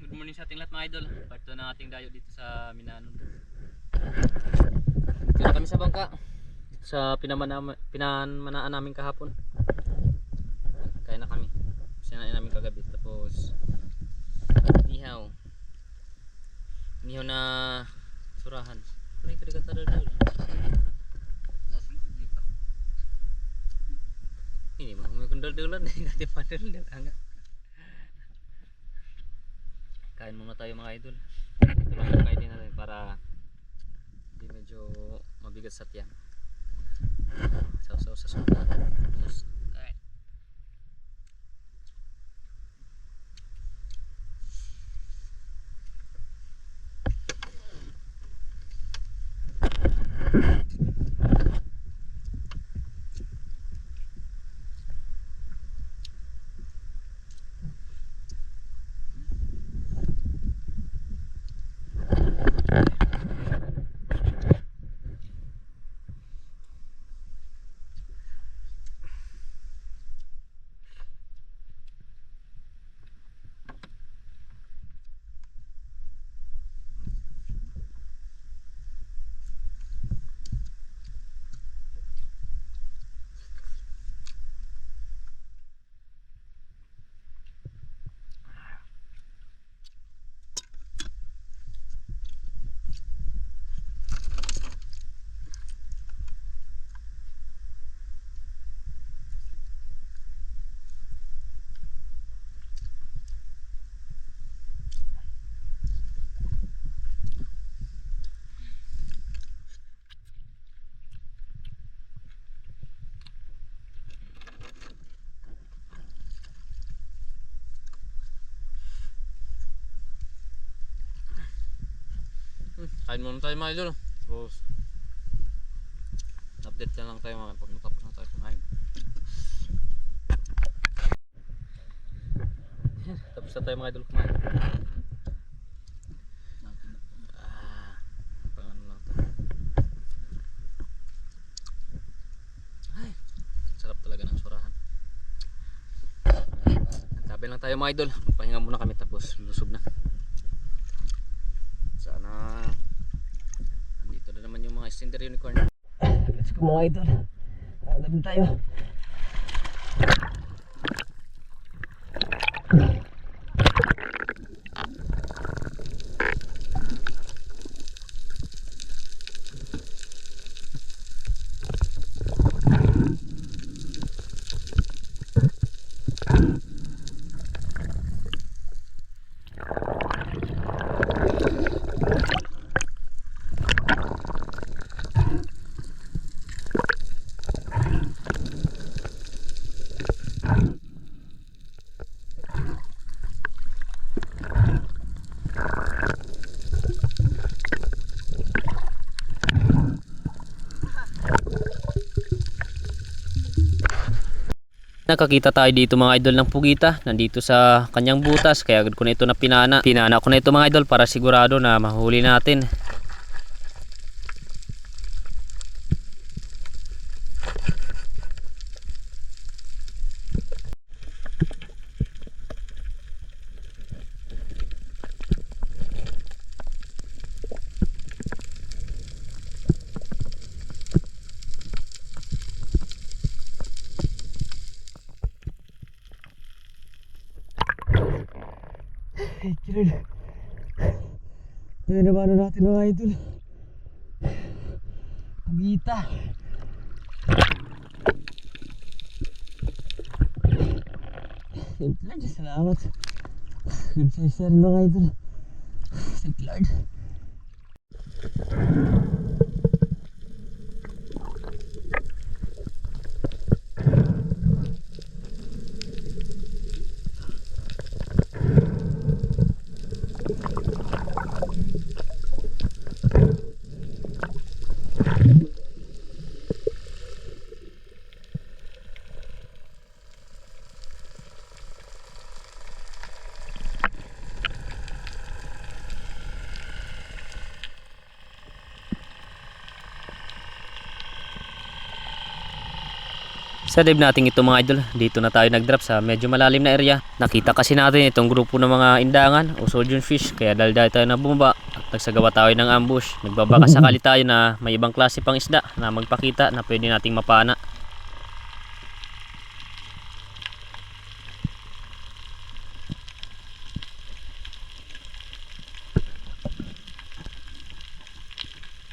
Good morning sa ating lahat mga idol. Part 2 ng ating dayo dito sa Minanon. Dito na kami sa bangka. Sa pinamanaan namin kahapon. Kaya na kami. Sinain namin kagabi. Tapos nihaw. Nihaw na surahan. Ano yung kadigatadal dito? Ini mah kumikundal-dulan. Hindi padal. Kain muna tayo mga idol. Ito lang yung kainin natin para hindi medyo mabigat sa tiyan. Sausaw sa suka. Kain. Kain muna tayo mga idol. Tapos update na lang tayo mga pag natapos na tayo kumain. Tapos na tayo mga idol kumain. Pang ano lang to. Ay, sarap talaga ng surahan. Tabi lang tayo mga idol. Magpahinga muna kami tapos lusog na. Sana andito na naman yung mga extender unicorn. Let's go mga idol. Agad tayo. Nakakita tayo dito mga idol ng pugita nandito sa kanyang butas, kaya agad ko na ito na pinana ko na ito mga idol para sigurado na mahuli natin. Pinabano natin mga idol. Pugita. Thank Lord, salamat. Good size yan mga idol. Thank Lord. Sa dive natin ito mga idol, dito na tayo nag-drop sa medyo malalim na area. Nakita kasi natin itong grupo ng mga indangan o sodium fish, kaya dahil tayo na bumaba at nagsagawa tayo ng ambush. Nagbabaka sakali tayo na may ibang klase pang isda na magpakita na pwede nating mapana.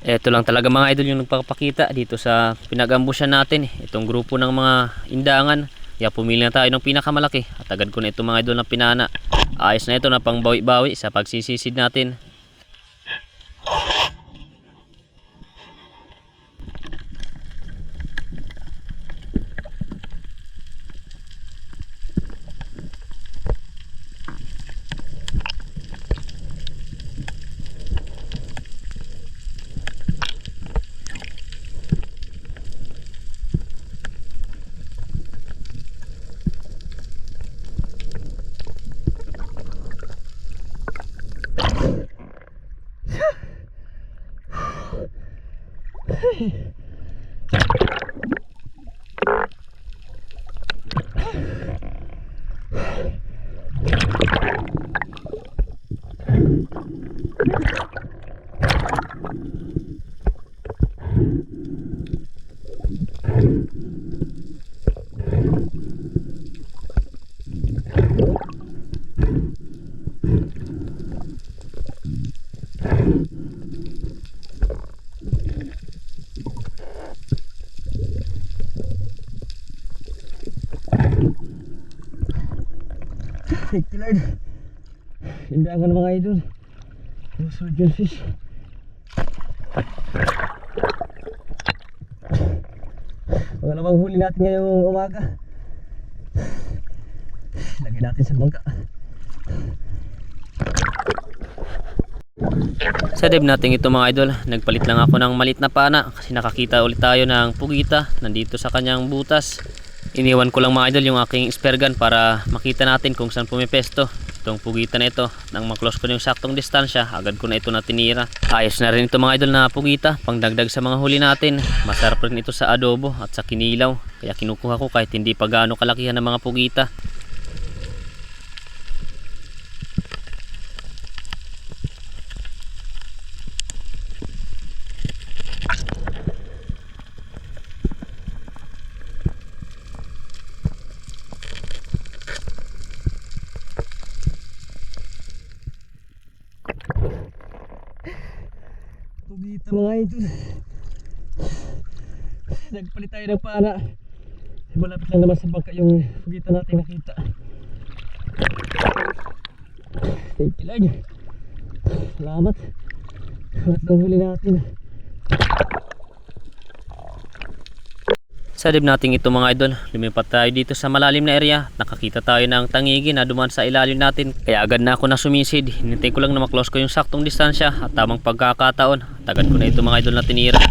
Ito lang talaga mga idol yung nagpapakita dito sa pinag-ambushan natin, itong grupo ng mga indangan. Kaya pumili na tayo ng pinakamalaki at agad ko na ito mga idol na pinana. Ayos na ito na pang bawi-bawi sa pagsisisid natin. Thank you Lord. Indangan mga idol, yung sodium fish. Pangalawang huli natin ngayong umaga. Lagay natin sa bangka. Sa dive natin ito mga idol, nagpalit lang ako ng malit na pana kasi nakakita ulit tayo ng pugita nandito sa kanyang butas. Iniwan ko lang mga idol yung aking spear gun para makita natin kung saan pumipesto itong pugita na ito. Nang maklose ko yung saktong distansya, agad ko na ito natinira. Ayos na rin ito mga idol na pugita, pangdagdag sa mga huli natin. Masarap rin ito sa adobo at sa kinilaw, kaya kinukuha ko kahit hindi pa gaano kalakihan ng mga pugita. Pugita mga idol, nagpalit tayo ng pana. Malapit lang naman sa bangka yung pugita natin nakita. Thank you Lord. Salamat. At ang huli natin. Sa dive natin ito mga idol, lumipat tayo dito sa malalim na area. Nakakita tayo ng tangigi na dumaan sa ilalim natin, kaya agad na ako na sumisid. Hinintay ko lang na maklose ko yung saktong distansya at tamang pagkakataon, agad ko na ito mga idol na tinira.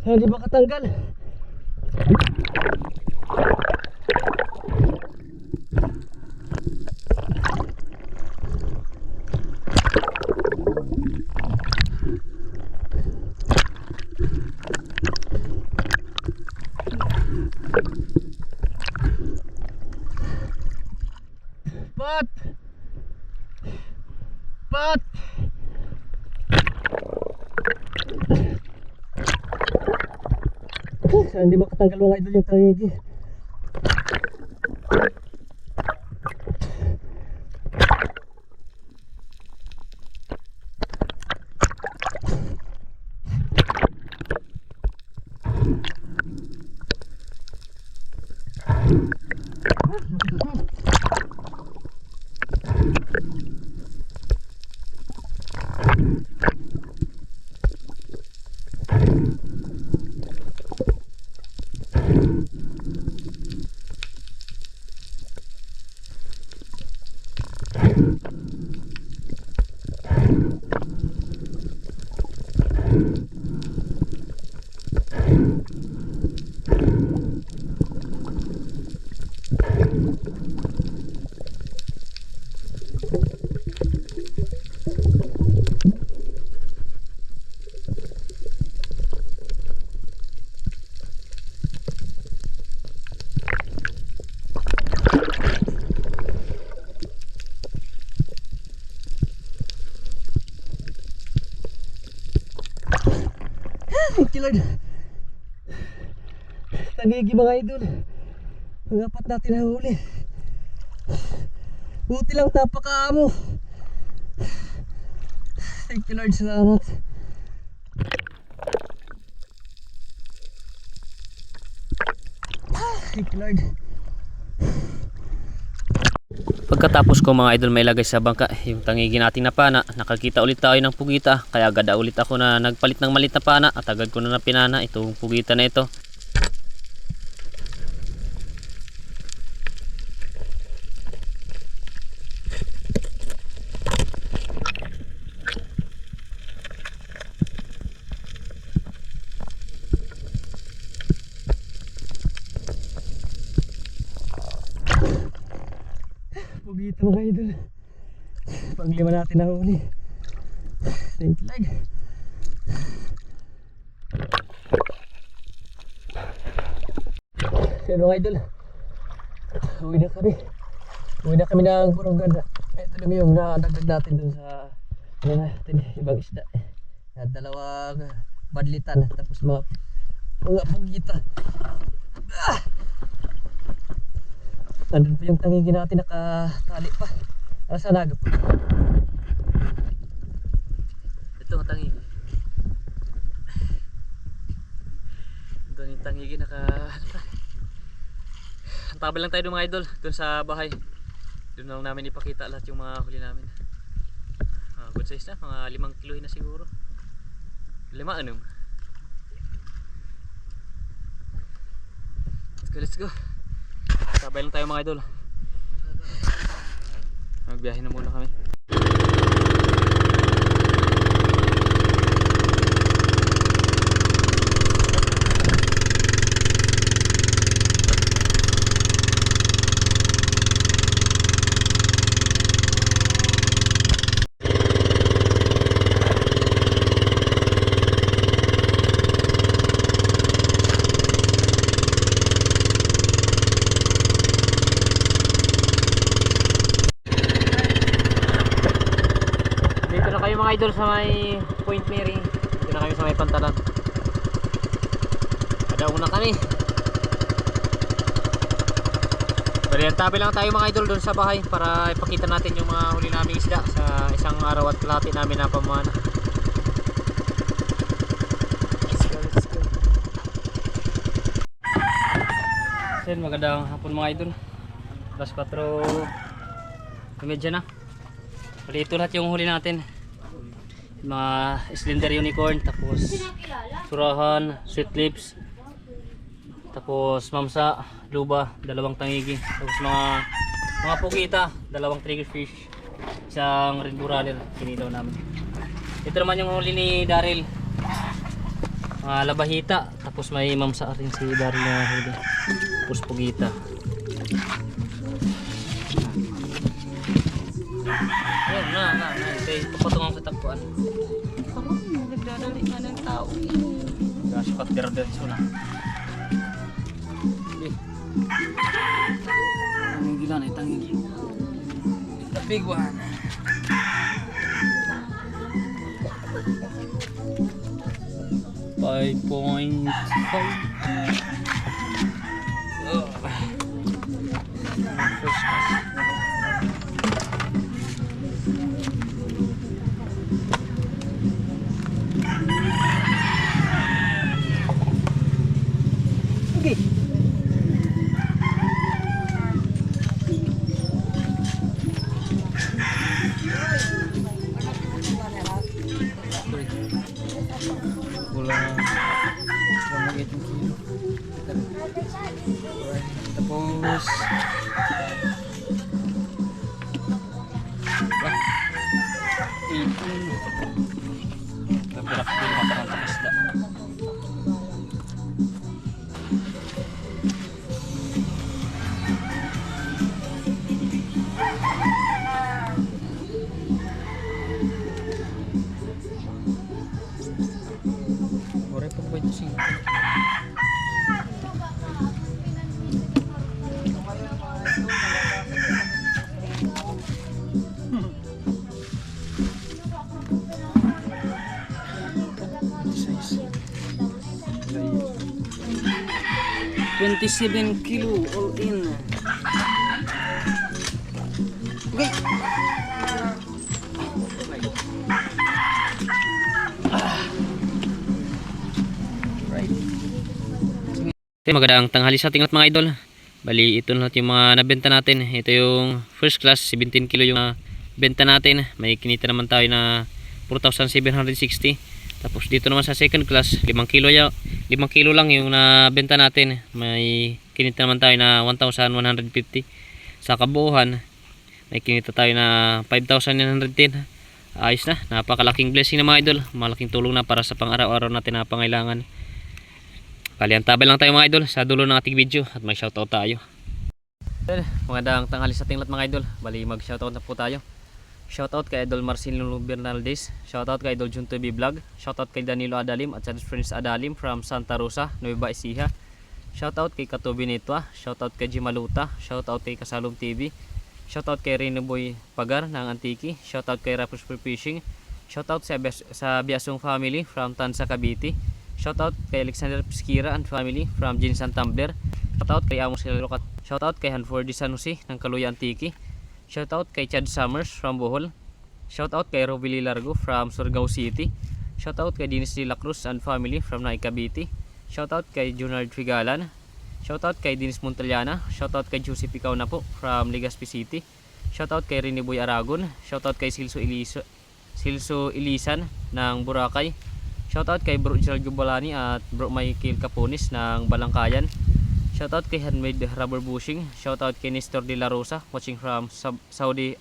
Hindi ba katanggal? Pat! Pat! Hindi ba katanggal mga idol yung tangigi? Thank you Lord. Tangigi mga idol. Ang apat natin nahuli. Buti lang napakaamo. Thank you Lord, salamat. Thank you Lord. Pagkatapos ko mga idol may lagay sa bangka yung tangigi nating napana, nakakita ulit tayo ng pugita, kaya agad ulit ako na nagpalit ng malit na pana at agad ko na pinana itong pugita na ito. Pugita mga idol. Panglima natin nahuli. Thank you Lord. So mga idol, uwi na kami ng Burungan. Ito lang yung nadagdag natin dun sa ano natin, ibang isda. Dalawang badlitan tapos mga pugita. Nandun pa yung tangigi natin, nakatali pa. Nasa naga po. Ito ang tangigi. Doon yung tangigi Antabay lang tayo doon mga idol, doon sa bahay. Doon lang namin ipakita lahat yung mga huli namin. Good size na, mga 5 kilo na siguro. 5 anong? Let's go. Sabay lang tayo mga idol. Magbiyahe na muna kami. Mga idol sa may Point Mary. Dito na kami sa may Pantalan. Adauna kami. Baliantabi lang tayo mga idol doon sa bahay para ipakita natin yung mga huli naming isda sa isang araw at kalahati namin na pamana. Let's go. So yun, magandang hapon mga idol. Alas 4:30 na. Bali ito lahat yung huli natin. Mga slender unicorn, tapos surahan, sweet lips, tapos mamsa, luba, 2 tangigi, tapos mga pugita, 2 triggerfish, isang red buraler, kinilaw namin. Ito naman yung huli ni Daryl, mga labahita, tapos may mamsa rin si Daryl na huli, tapos pugita. Ayan na, okay, papatungan ko sa takpuan. Nagdadali nga ng tao. Gasukat diretso na. Tangigi lang, tangigi. The big one. $5.5. First class. Tapos nagbirak din makarang takasda. Ore po ba ito sing? 27 kilo all in. Okay. Right. Magandang tanghali sa ating lahat mga idol. Bali ito lahat yung mga nabenta natin. Ito yung first class 17 kilo yung benta natin. May kinita naman tayo na 4,760. Tapos dito naman sa second class 5 kilo ya. 5 kilo lang yung nabenta natin. May kinita naman tayo na 1,150. Sa kabuuhan may kinita tayo na 5,910. Ayos na. Napakalaking blessing na mga idol. Malaking tulong na para sa pang-araw-araw natin na pangailangan. Kaliantabay lang tayo mga idol sa dulo ng ating video at may shoutout tayo. Magandang tanghali sa ating lahat mga idol. Bali mag shoutout na po tayo. Shoutout kay Idol Marcelino Bernaldez. Shoutout kay Idol Junto B Vlog. Shoutout kay Danilo Adalim at sa Friends Adalim from Santa Rosa, Nueva Ecija. Shoutout kay Katubi Nitwa. Shoutout kay Jimaluta. Shoutout kay Kasalom TV. Shoutout kay Reno Boy Pagar ng Antiki. Shoutout kay Rapus for Fishing. Shoutout sa Biasong family from Tansa Cavite. Shoutout kay Alexander Piskira and family from Jinsan Tumbler. Shoutout kay Amos Hilarocat. Shoutout kay Hanford San Jose ng Kaluya Antiki. Shoutout kay Chad Summers from Bohol. Shoutout kay Robili Largo from Surigao City. Shoutout kay Dinis de la Cruz and family from Naik Cavite. Shoutout kay Junard Figalan. Shoutout kay Dinis Montellana. Shoutout kay Joseph Ikaw na po from Legazpi City. Shoutout kay Rene Boy Aragon. Shoutout kay Silso Ilisan ng Boracay. Shoutout kay Bro Gerald Gubalani at Bro Michael Caponis ng Balangkayan. Shoutout kay Handmade Rubber Bushing. Shoutout kay Nestor De La Rosa watching from Saudi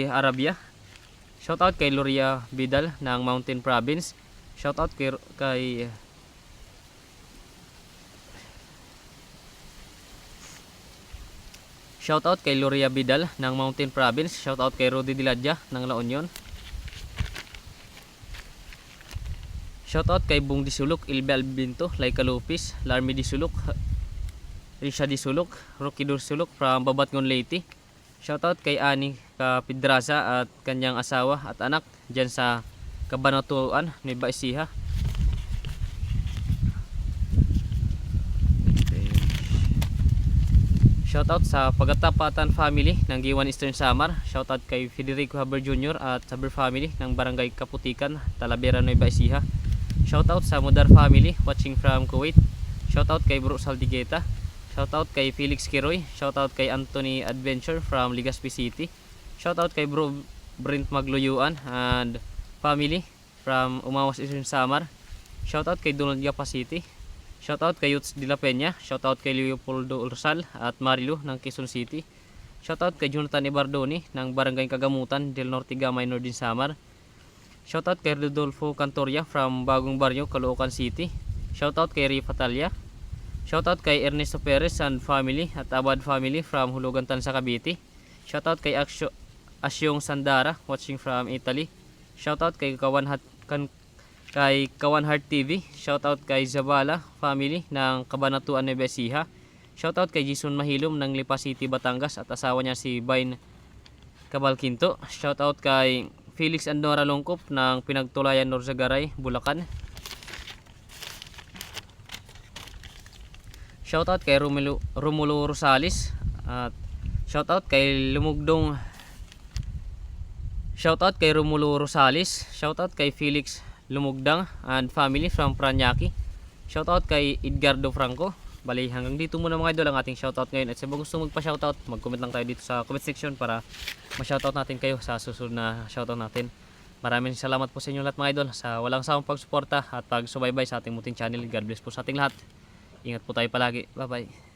Arabia. Shoutout kay Loria Vidal ng Mountain Province. Shoutout kay Shoutout kay Loria Vidal ng Mountain Province. Shoutout kay Rudy Diladja ng La Union. Shoutout kay Bung Disulok, Ilbe Albinto, Laika Lopez, Larmy Disulok, Risha Disulok, Rocky Disulok from Babatngon Leyte. Shoutout kay Ani Kapidrasa at kanyang asawa at anak dyan sa Cabanatuan, Nueva Ecija. Shoutout sa Pagatapatan family ng Giwan Eastern Samar. Shoutout kay Federico Haber Jr. at Haber family ng Barangay Kaputikan, Talavera, Nueva Ecija. Shoutout sa Mudar family watching from Kuwait. Shoutout kay Bro Saldigeta. Shoutout kay Felix Kiroy. Shoutout kay Anthony Adventure from Legazpi City. Shoutout kay Bro Brent Magluyuan and family from Umawas Eastern Samar. Shoutout kay Donald Gapa City. Shoutout kay Yuts de la Peña. Shoutout kay Leopoldo Ursal at Marilu ng Quezon City. Shoutout kay Jonathan Ibardoni ng Barangay Kagamutan, Del Norte Gamay, Northern Samar. Shoutout kay Rodolfo Cantoria from Bagong Barrio, Caloocan City. Shoutout kay Rifa Talia. Shoutout kay Ernesto Perez and family at Abad family from Hulugan, Tansa Cavite. Shoutout kay Asyong Sandara watching from Italy. Shoutout kay Kawan Heart TV. Shoutout kay Zabala family ng Cabanatuan, Nueva Ecija. Shoutout kay Jason Mahilom ng Lipa City, Batangas at asawa niya si Bain Cabalquinto. Shoutout kay Felix Andora Longkop ng Pinagtulayan, Norzagaray, Bulacan. Shoutout kay Romulo Rosales at shoutout kay Lumugdong. Shoutout kay Romulo Rosales. Shoutout kay Felix Lumugdang and family from Paranaque. Shoutout kay Edgardo Franco. Bali hanggang dito muna mga idol ang ating shoutout ngayon. At sa mga gusto magpa-shoutout, mag-comment lang tayo dito sa comment section para ma-shoutout natin kayo sa susunod na shoutout natin. Maraming salamat po sa inyo lahat mga idol sa walang sawang pagsuporta at pagsubaybay sa ating munting channel. God bless po sa ating lahat. Ingat po tayo palagi. Bye bye.